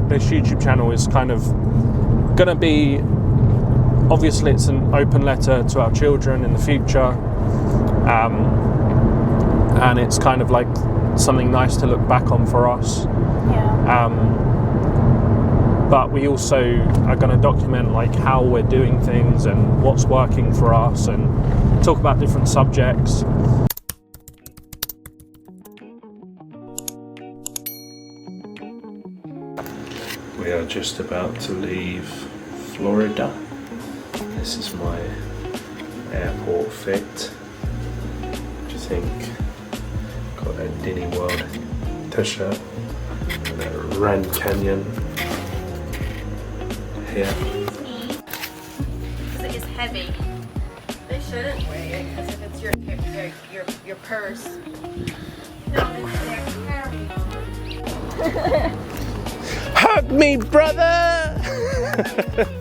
this YouTube channel is kind of going to be, obviously it's an open letter to our children in the future, and it's kind of like something nice to look back on for us. But we also are going to document like how we're doing things and what's working for us, and talk about different subjects. We are just about to leave Florida. This is my airport fit. What do you think? Got a Disney World t-shirt and a Ren Canyon here. Because it is heavy. They shouldn't weigh it because if it's your purse. No, it's their carry-on. Hug me, brother! That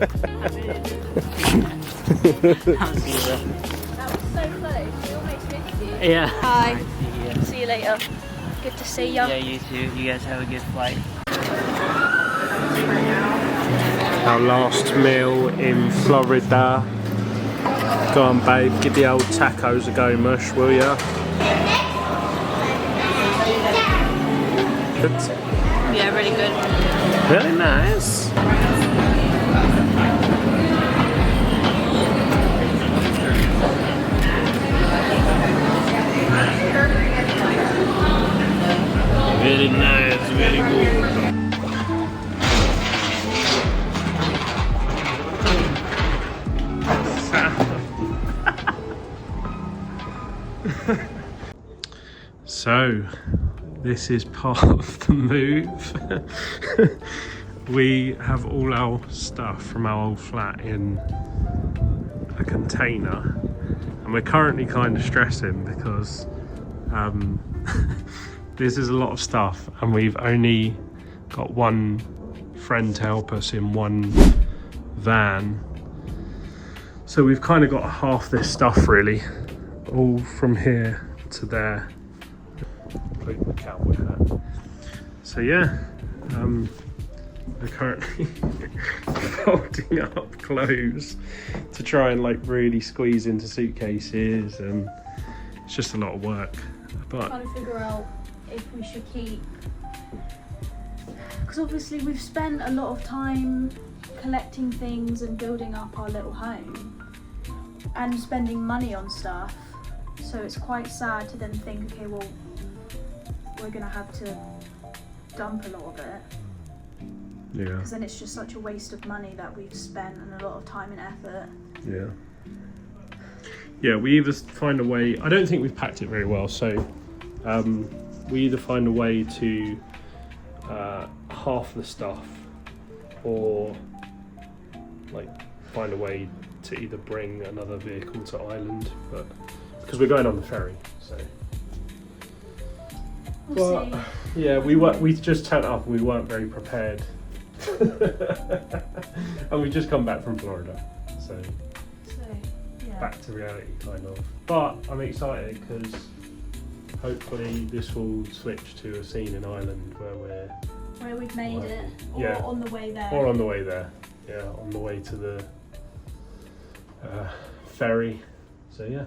was so close. You almost missed you. Yeah. Hi. Nice to see you. See you later. Good to see you. Yeah, you too. You guys have a good flight. Our last meal in Florida. Go on, babe, give the old tacos a go, mush, will ya? Good. Yeah, really good. Really nice. Very nice, very good. So, this is part of the move. We have all our stuff from our old flat in a container, and we're currently kind of stressing because this is a lot of stuff, and we've only got one friend to help us in one van. So we've kind of got half this stuff really, all from here to there. Including the cowboy hat. So yeah, we're currently folding up clothes to try and like really squeeze into suitcases, and it's just a lot of work. But trying to figure out if we should keep, because obviously we've spent a lot of time collecting things and building up our little home and spending money on stuff, so it's quite sad to then think, okay, well, we're gonna have to dump a lot of it. Yeah. Because then it's just such a waste of money that we've spent and a lot of time and effort. yeah. Yeah, we either find a way, I don't think we've packed it very well, so we either find a way to half the stuff, or like find a way to either bring another vehicle to Ireland, but because we're going on the ferry, so. We'll see. Yeah, we just turned up and we weren't very prepared. And we just come back from Florida, so Yeah. back to reality kind of. But I'm excited because hopefully this will switch to a scene in Ireland where we've made it, or yeah, on the way there. or on the way there. Yeah, on the way to the ferry. So yeah.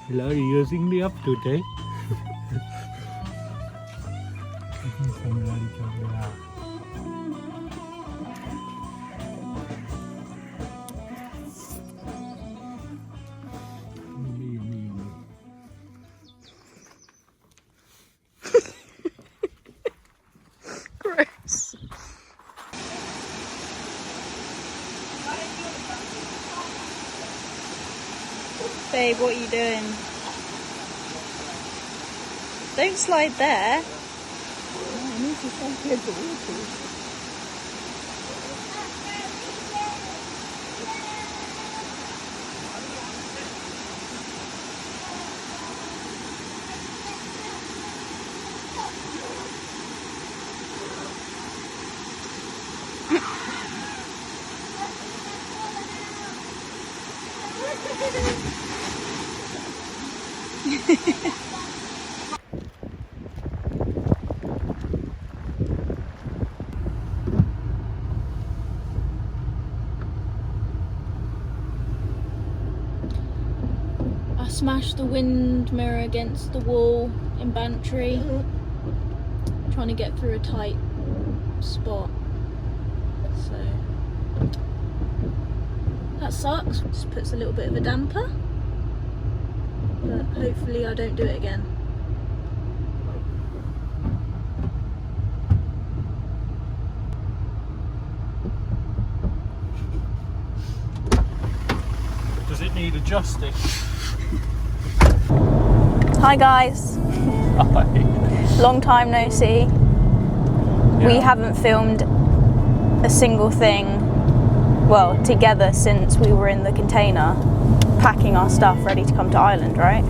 Hello, you using the app today? Gross. Babe, what are you doing? Don't slide there. I need to start here to water. I smashed the wind mirror against the wall in Bantry, trying to get through a tight spot. So that sucks. Just puts a little bit of a damper, but hopefully I don't do it again. Does it need adjusting? Hi guys, long time no see. We haven't filmed a single thing, well, together since we were in the container packing our stuff ready to come to Ireland, right?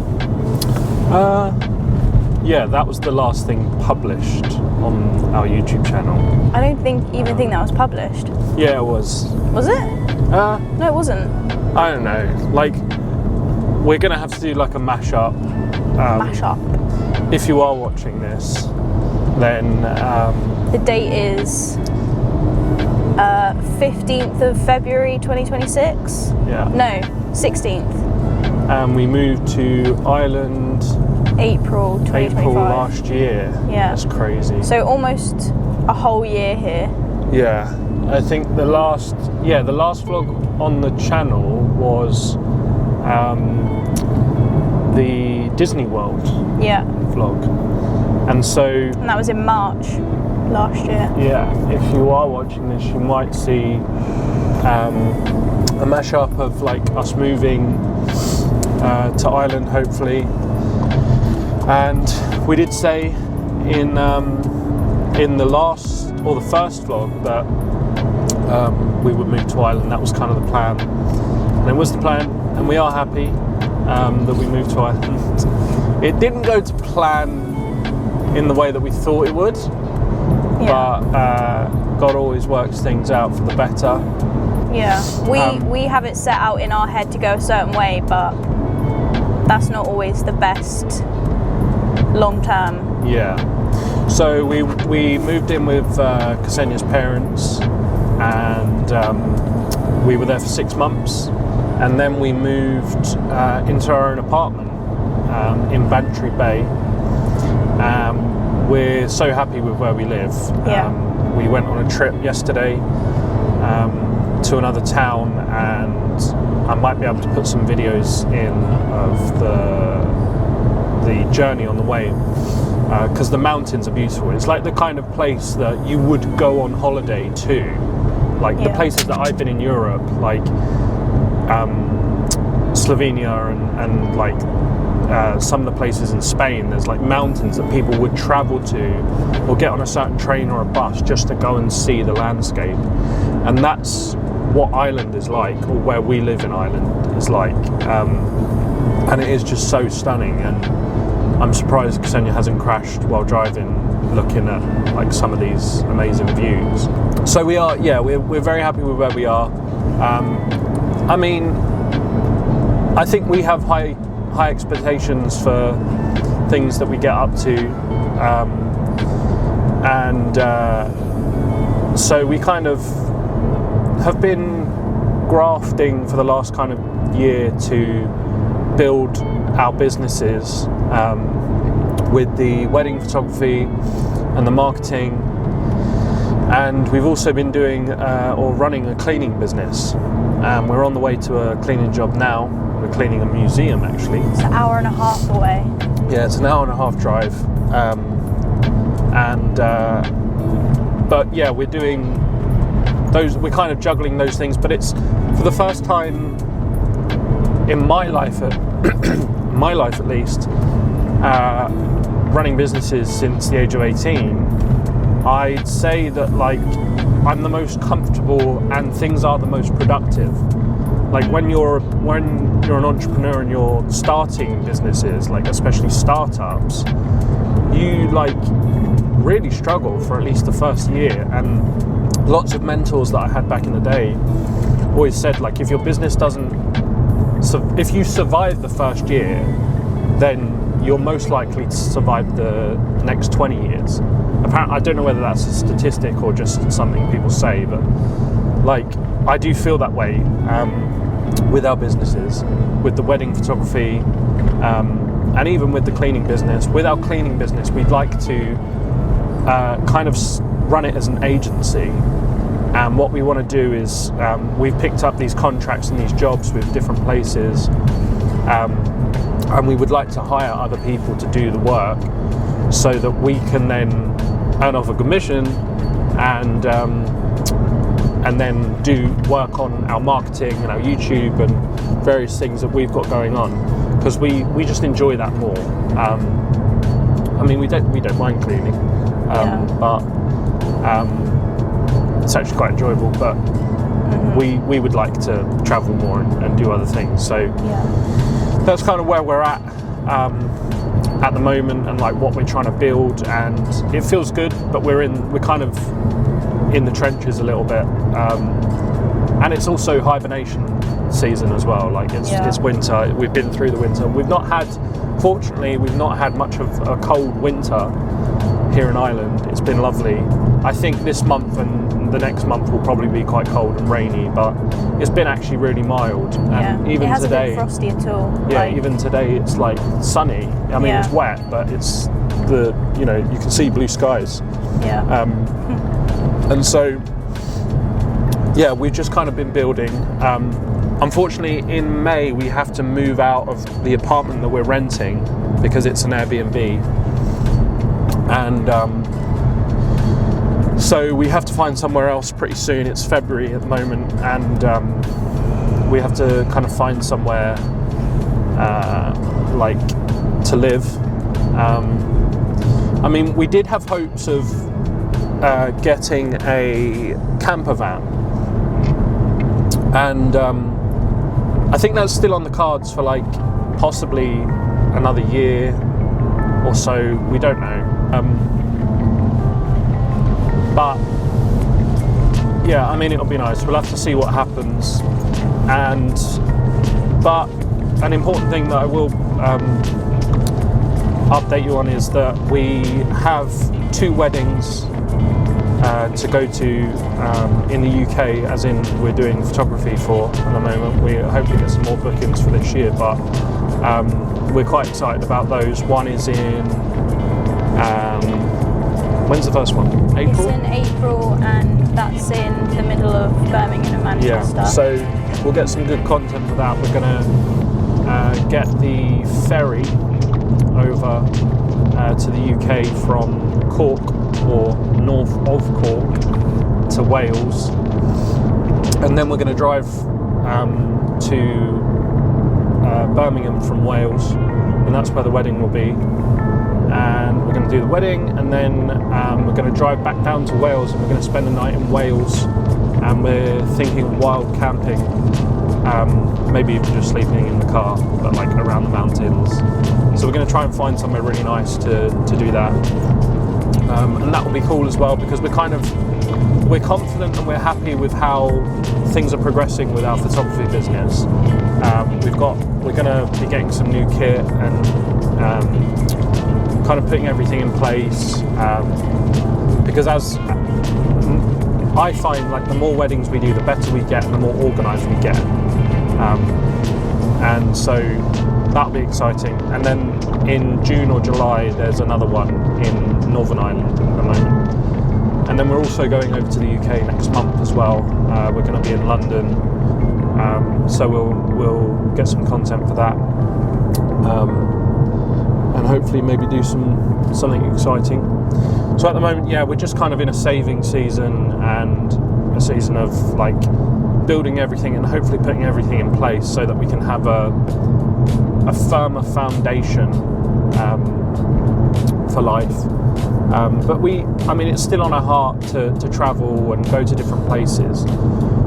Yeah, that was the last thing published on our YouTube channel. I don't even think that was published. Yeah, it was. Was it? No, it wasn't. I don't know. Like, we're gonna have to do like a mashup. Mashup. If you are watching this, then The date is 15th of February 2026. yeah. No, 16th. And we moved to Ireland April 2025. April last year. Yeah. That's crazy. So almost a whole year here. Yeah, I think the last vlog on the channel was the Disney World Yeah. vlog, and so And that was in March last year. yeah, if you are watching this, you might see a mashup of like us moving to Ireland, hopefully. And we did say in the last or the first vlog that we would move to Ireland. That was kind of the plan, and it was the plan, and we are happy that we moved to Ireland. It didn't go to plan in the way that we thought it would, but God always works things out for the better. Yeah. We have it set out in our head to go a certain way, but that's not always the best long term. Yeah. So we moved in with Ksenia's parents, and we were there for 6 months, and then we moved into our own apartment in Bantry Bay. We're so happy with where we live. Yeah. We went on a trip yesterday to another town, and I might be able to put some videos in of the journey on the way, because the mountains are beautiful. It's like the kind of place that you would go on holiday to, like the places that I've been in Europe, like Slovenia and like some of the places in Spain. There's like mountains that people would travel to or get on a certain train or a bus just to go and see the landscape, and that's what Ireland is like, or where we live in Ireland is like, and it is just so stunning. And I'm surprised Ksenia hasn't crashed while driving, looking at like some of these amazing views. So we're very happy with where we are. I mean, I think we have high expectations for things that we get up to, and so we kind of have been grafting for the last kind of year to build our businesses with the wedding photography and the marketing, and we've also been doing or running a cleaning business. We're on the way to a cleaning job now. We're cleaning a museum, actually. It's an hour and a half away. Yeah, it's an hour and a half drive. But yeah, we're doing those. We're kind of juggling those things. But it's for the first time in my life, at least, running businesses since the age of 18. I'd say that like I'm the most comfortable and things are the most productive. Like when you're an entrepreneur and you're starting businesses, like especially startups, you like really struggle for at least the first year. And lots of mentors that I had back in the day always said, like, if your business if you survive the first year, then you're most likely to survive the next 20 years. Apparently, I don't know whether that's a statistic or just something people say, but like I do feel that way with our businesses, with the wedding photography, and even with the cleaning business. With our cleaning business, we'd like to kind of run it as an agency. And what we want to do is we've picked up these contracts and these jobs with different places, and we would like to hire other people to do the work so that we can then earn off a commission and then do work on our marketing and our YouTube and various things that we've got going on, because we just enjoy that more. I mean, we don't mind cleaning, but it's actually quite enjoyable. But we would like to travel more and do other things. So that's kind of where we're at the moment, and like what we're trying to build. And it feels good, but we're kind of in the trenches a little bit. And it's also hibernation season as well. Like it's winter. We've been through the winter. Fortunately, we've not had much of a cold winter here in Ireland. It's been lovely. I think this month and the next month will probably be quite cold and rainy, but it's been actually really mild. And even it hasn't today, been frosty at all. Yeah, even today it's like sunny. I mean, it's wet, but it's you can see blue skies. Yeah. And so, yeah, we've just kind of been building. Unfortunately, in May we have to move out of the apartment that we're renting because it's an Airbnb, and so we have to find somewhere else pretty soon. It's February at the moment, and we have to kind of find somewhere like to live. I mean, we did have hopes of getting a camper van, and I think that's still on the cards for like possibly another year or so. We don't know. But yeah, I mean, it'll be nice. We'll have to see what happens. But an important thing that I will update you on is that we have 2 weddings to go to in the UK, as in we're doing photography for at the moment. We hope to get some more bookings for this year, but we're quite excited about those. One is in when's the first one? April? It's in April, and that's in the middle of Birmingham and Manchester. Yeah, so we'll get some good content for that. We're going to get the ferry over to the UK from Cork, or north of Cork, to Wales, and then we're going to drive to Birmingham from Wales, and that's where the wedding will be. And we're going to do the wedding, and then we're going to drive back down to Wales, and we're going to spend the night in Wales, and we're thinking wild camping, maybe even just sleeping in the car, but like around the mountains. So we're going to try and find somewhere really nice to do that, and that will be cool as well, because we're confident and we're happy with how things are progressing with our photography business. We're going to be getting some new kit and kind of putting everything in place, because as I find, like, the more weddings we do, the better we get and the more organised we get, and so that'll be exciting. And then in June or July, there's another one in Northern Ireland at the moment. And then we're also going over to the UK next month as well. We're going to be in London, so we'll get some content for that, and hopefully maybe do something exciting. So at the moment, yeah, we're just kind of in a saving season and a season of like building everything and hopefully putting everything in place so that we can have a firmer foundation for life. But it's still on our heart to travel and go to different places.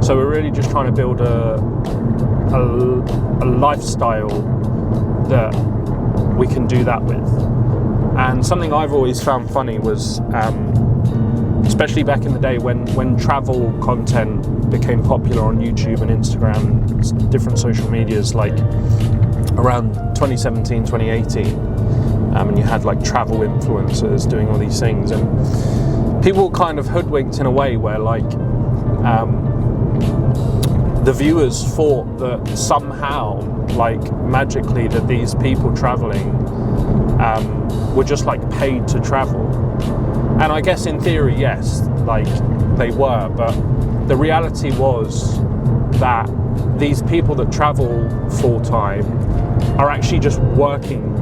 So we're really just trying to build a lifestyle that we can do that with. And something I've always found funny was, especially back in the day when travel content became popular on YouTube and Instagram and different social medias, like around 2017, 2018. And you had like travel influencers doing all these things, and people kind of hoodwinked in a way where like the viewers thought that somehow, like magically, that these people traveling were just like paid to travel. And I guess in theory, yes, like they were, but the reality was that these people that travel full time are actually just working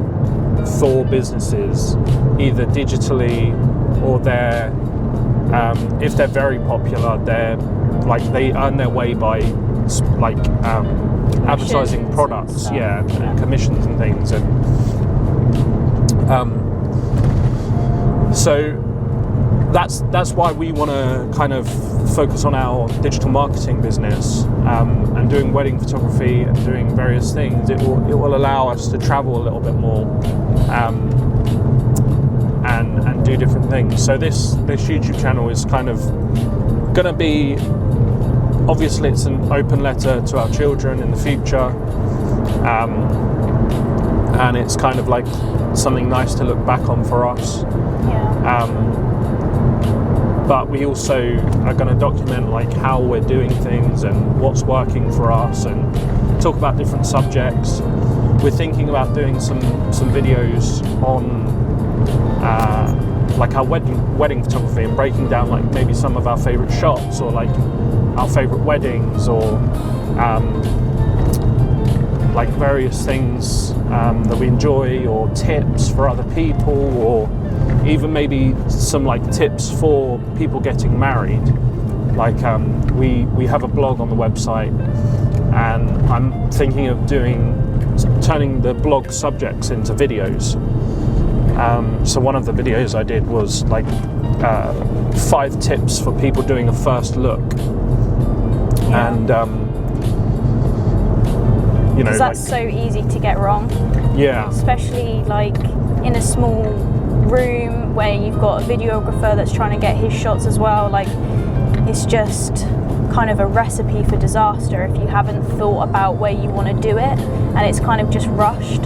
for businesses, either digitally or they're if they're very popular, they earn their way by like advertising products, and commissions and things, and so that's why we want to kind of focus on our digital marketing business, and doing wedding photography and doing various things. It will allow us to travel a little bit more, and do different things. So this YouTube channel is kind of going to be, obviously it's an open letter to our children in the future, and it's kind of like something nice to look back on for us. But we also are going to document like how we're doing things and what's working for us, and talk about different subjects. We're thinking about doing some videos on like our wedding photography, and breaking down like maybe some of our favourite shots, or like our favourite weddings, or like various things that we enjoy, or tips for other people, or even maybe some like tips for people getting married. Like we have a blog on the website, and I'm thinking of turning the blog subjects into videos. So one of the videos I did was like 5 tips for people doing a first look, and because that's so easy to get wrong. Yeah. Especially like in a small room where you've got a videographer that's trying to get his shots as well. Like, it's just kind of a recipe for disaster if you haven't thought about where you want to do it, and it's kind of just rushed.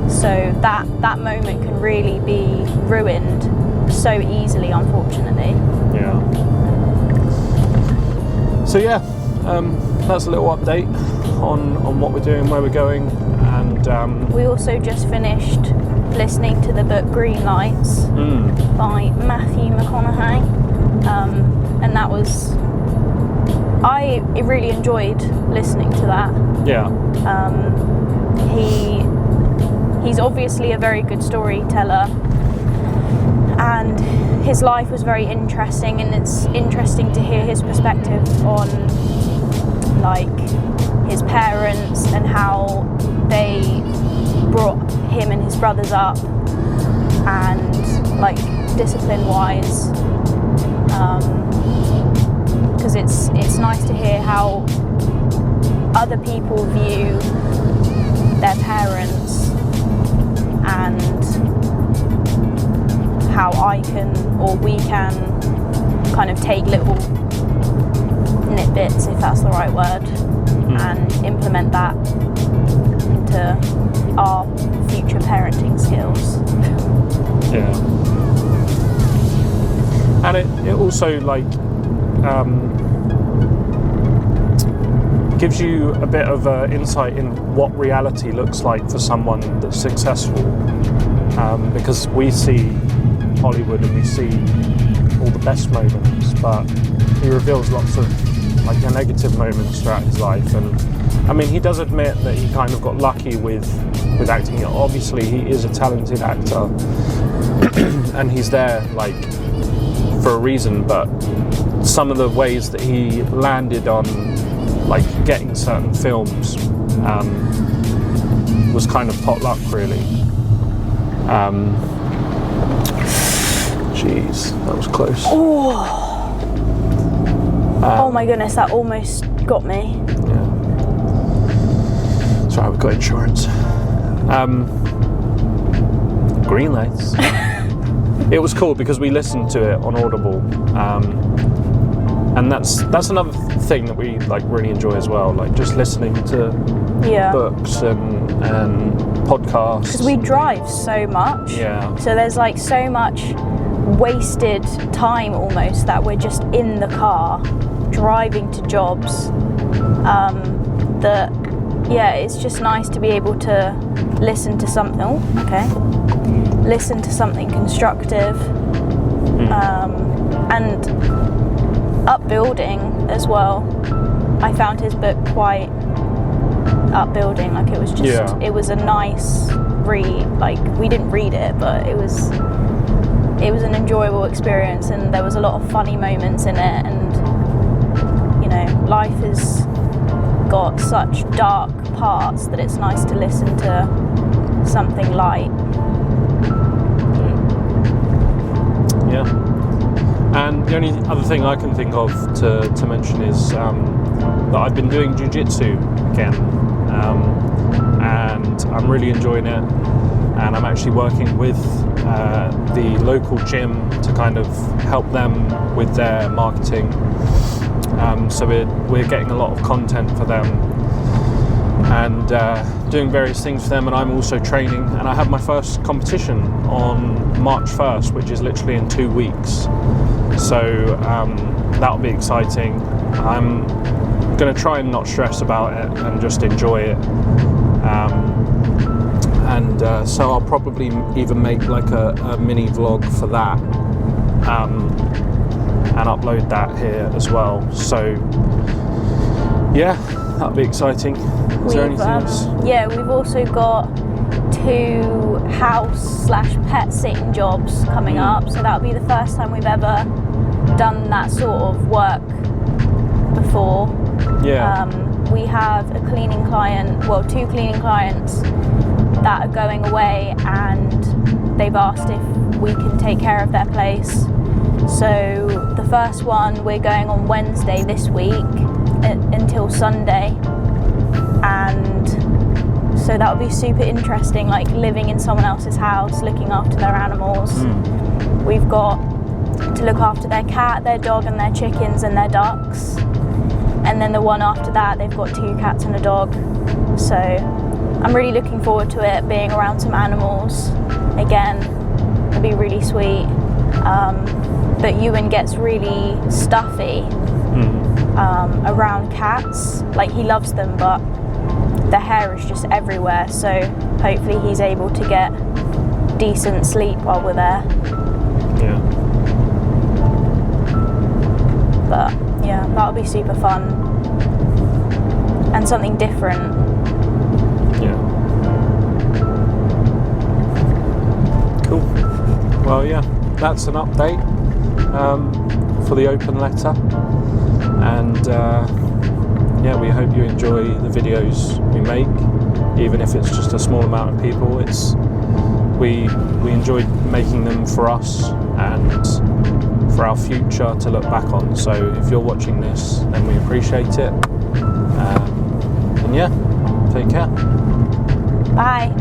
So that moment can really be ruined so easily, unfortunately. Yeah. So yeah, that's a little update on what we're doing, where we're going, and we also just finished listening to the book Green Lights by Matthew McConaughey, and that was, I really enjoyed listening to that. Yeah. He's obviously a very good storyteller, and his life was very interesting, and it's interesting to hear his perspective on like his parents and how they brought him and his brothers up, and like discipline wise, because it's nice to hear how other people view their parents, and how we can kind of take little nitbits, if that's the right word, and implement that into our future parenting skills. Yeah. And it also like gives you a bit of insight in what reality looks like for someone that's successful, because we see Hollywood and we see all the best moments, but he reveals lots of like the negative moments throughout his life. And I mean, he does admit that he kind of got lucky with acting. Obviously he is a talented actor and he's there like for a reason, but some of the ways that he landed on like getting certain films was kind of pot luck, really. Jeez, that was close. Oh my goodness, that almost got me. Yeah. Sorry, we've got insurance. Green lights. It was cool because we listened to it on Audible, and that's another thing that we like really enjoy as well. Like just listening to books and podcasts. Because we drive so much. Yeah. So there's like so much wasted time almost that we're just in the car driving to jobs. That it's just nice to be able to listen to something. Listen to something constructive, and upbuilding as well. I found his book quite upbuilding. Like it was just, it was a nice read. Like we didn't read it, but it was an enjoyable experience, and there was a lot of funny moments in it. And you know, life has got such dark parts that it's nice to listen to something light. Yeah. And the only other thing I can think of to mention is that I've been doing jiu-jitsu again, and I'm really enjoying it. And I'm actually working with the local gym to kind of help them with their marketing. So we're getting a lot of content for them and doing various things for them. And I'm also training, and I have my first competition on March 1st, which is literally in 2 weeks. So that'll be exciting. I'm going to try and not stress about it and just enjoy it. So I'll probably even make like a mini vlog for that and upload that here as well. So yeah, that'll be exciting. Is there anything else? Yeah, we've also got 2 house/pet sitting jobs coming up, so that'll be the first time we've ever done that sort of work before. Yeah. We have a cleaning client, 2 cleaning clients that are going away, and they've asked if we can take care of their place. So the first one, we're going on Wednesday this week until Sunday, and so that would be super interesting, like living in someone else's house, looking after their animals. We've got to look after their cat, their dog and their chickens and their ducks. And then the one after that, they've got 2 cats and a dog. So I'm really looking forward to it, being around some animals again. It'll be really sweet. But Ewan gets really stuffy around cats. Like he loves them, but the hair is just everywhere. So hopefully he's able to get decent sleep while we're there. Yeah. But yeah, that'll be super fun and something different. Yeah. Cool. Well, yeah, that's an update for the open letter, and yeah, we hope you enjoy the videos we make, even if it's just a small amount of people. We enjoy making them for us and for our future to look back on. So if you're watching this, then we appreciate it. And yeah, take care. Bye.